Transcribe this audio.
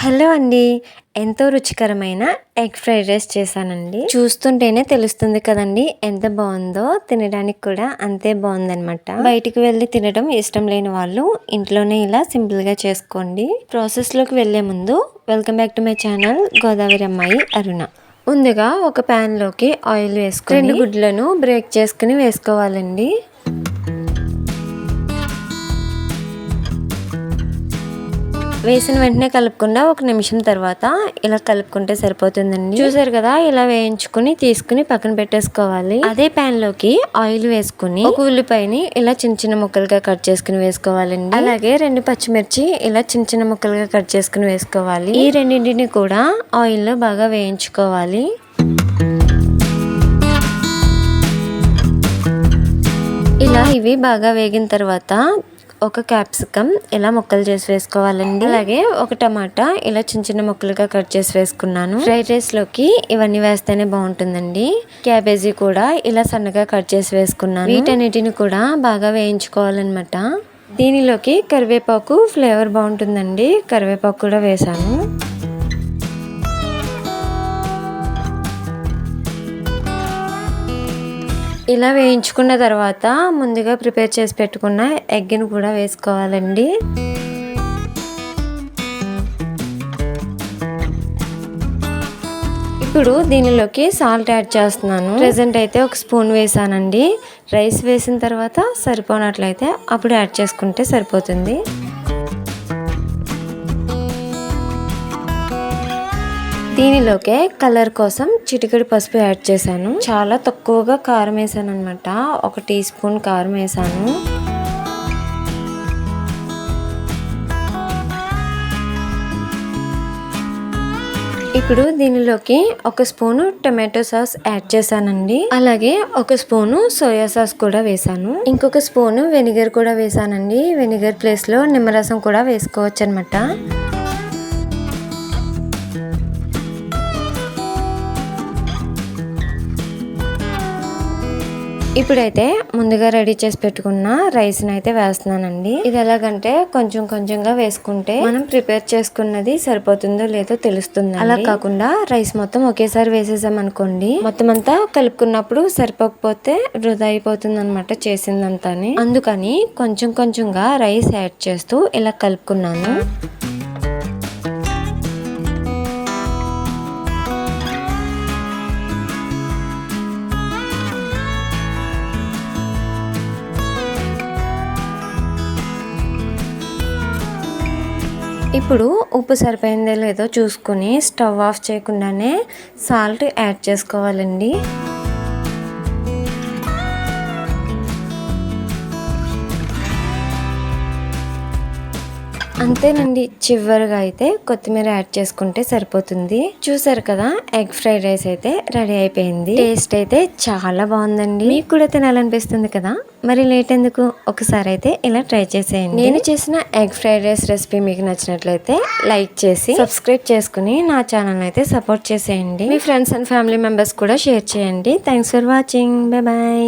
Hello అండి. ఎంతో రుచికరమైన ఎగ్ ఫ్రైడ్ రైస్ చేశానండి. చూస్తుంటేనే తెలుస్తుంది కదండి ఎంత బాగుందో. తినడానికి కూడా అంతే బాగుందనమాట. బయటికి వెళ్ళి తినడం ఇష్టం లేని వాళ్ళు ఇంట్లోనే ఇలా సింపుల్గా చేసుకోండి. ప్రాసెస్లోకి వెళ్ళే ముందు welcome back to my channel Godavari అమ్మాయి అరుణ. ముందుగా ఒక ప్యాన్లోకి ఆయిల్ వేసుకొని 2 గుడ్లను బ్రేక్ చేసుకుని వేసుకోవాలండి. వేసిన వెంటనే కలుపుకుండా 1 నిమిషం తర్వాత ఇలా కలుపుకుంటే సరిపోతుందండి. చూసారు కదా, ఇలా వేయించుకుని తీసుకుని పక్కన పెట్టేసుకోవాలి. అదే ప్యాన్ లోకి ఆయిల్ వేసుకుని ఒక ఉల్లిపాయని ఇలా చిన్న చిన్న ముక్కలుగా కట్ చేసుకుని వేసుకోవాలండి. అలాగే 2 పచ్చిమిర్చి ఇలా చిన్న చిన్న ముక్కలుగా కట్ చేసుకుని వేసుకోవాలి. ఈ రెండింటిని కూడా ఆయిల్ లో బాగా వేయించుకోవాలి. ఇలా ఇవి బాగా వేగిన తర్వాత ఒక క్యాప్సికమ్ ఇలా ముక్కలు చేసి వేసుకోవాలండి. అలాగే ఒక టమాటా ఇలా చిన్న చిన్న ముక్కలుగా కట్ చేసి వేసుకున్నాను. ఫ్రైడ్ రైస్ లోకి ఇవన్నీ వేస్తేనే బాగుంటుందండి. క్యాబేజీ కూడా ఇలా సన్నగా కట్ చేసి వేసుకున్నాను. వీటన్నిటిని కూడా బాగా వేయించుకోవాలన్నమాట. దీనిలోకి కరివేపాకు ఫ్లేవర్ బాగుంటుందండి. కరివేపాకు కూడా వేసాను. ఇలా వేయించుకున్న తర్వాత ముందుగా ప్రిపేర్ చేసి పెట్టుకున్న ఎగ్ని కూడా వేసుకోవాలండి. ఇప్పుడు దీనిలోకి సాల్ట్ యాడ్ చేస్తున్నాను. ప్రెజెంట్ అయితే 1 స్పూన్ వేసానండి. రైస్ వేసిన తర్వాత సరిపోనట్లయితే అప్పుడు యాడ్ చేసుకుంటే సరిపోతుంది. దీనిలోకే కలర్ కోసం చిటికెడు పసుపు యాడ్ చేశాను. చాలా తక్కువగా కారం వేసాను అనమాట. 1 టీ స్పూన్ కారం వేసాను. ఇప్పుడు దీనిలోకి 1 స్పూను టొమాటో సాస్ యాడ్ చేశానండి. అలాగే 1 స్పూను సోయా సాస్ కూడా వేసాను. ఇంకొక స్పూను వెనిగర్ కూడా వేసానండి. వెనిగర్ ప్లేస్ లో నిమ్మరసం కూడా వేసుకోవచ్చు అనమాట. ఇప్పుడైతే ముందుగా రెడీ చేసి పెట్టుకున్న రైస్ ని అయితే వేస్తున్నానండి. ఇది ఎలాగంటే కొంచెం కొంచెంగా వేసుకుంటే మనం ప్రిపేర్ చేసుకున్నది సరిపోతుందో లేదో తెలుస్తుంది. అలా కాకుండా రైస్ మొత్తం ఒకేసారి వేసేసాం అనుకోండి, మొత్తం అంతా కలుపుకున్నప్పుడు సరిపోకపోతే వృధా అయిపోతుంది అనమాట చేసిందంతాని. అందుకని కొంచెం కొంచెంగా రైస్ యాడ్ చేస్తూ ఇలా కలుపుకున్నాను. ఇప్పుడు ఉప్పు సరిపోయిందో లేదో చూసుకుని స్టవ్ ఆఫ్ చేయకుండానే సాల్ట్ యాడ్ చేసుకోవాలండి. అంతేనండి. చివరిగా అయితే కొత్తిమీర యాడ్ చేసుకుంటే సరిపోతుంది. చూసారు కదా, ఎగ్ ఫ్రైడ్ రైస్ అయితే రెడీ అయిపోయింది. టేస్ట్ అయితే చాలా బాగుందండి. మీకు కూడా తినాలనిపిస్తుంది కదా, మరి లేట్ ఎందుకు, ఒకసారి అయితే ఇలా ట్రై చేసేయండి. నేను చేసిన ఎగ్ ఫ్రైడ్ రైస్ రెసిపీ మీకు నచ్చినట్లయితే లైక్ చేసి సబ్స్క్రైబ్ చేసుకుని నా ఛానల్ అయితే సపోర్ట్ చేసేయండి. మీ ఫ్రెండ్స్ అండ్ ఫ్యామిలీ మెంబర్స్ కూడా షేర్ చేయండి. Thanks for watching. Bye bye.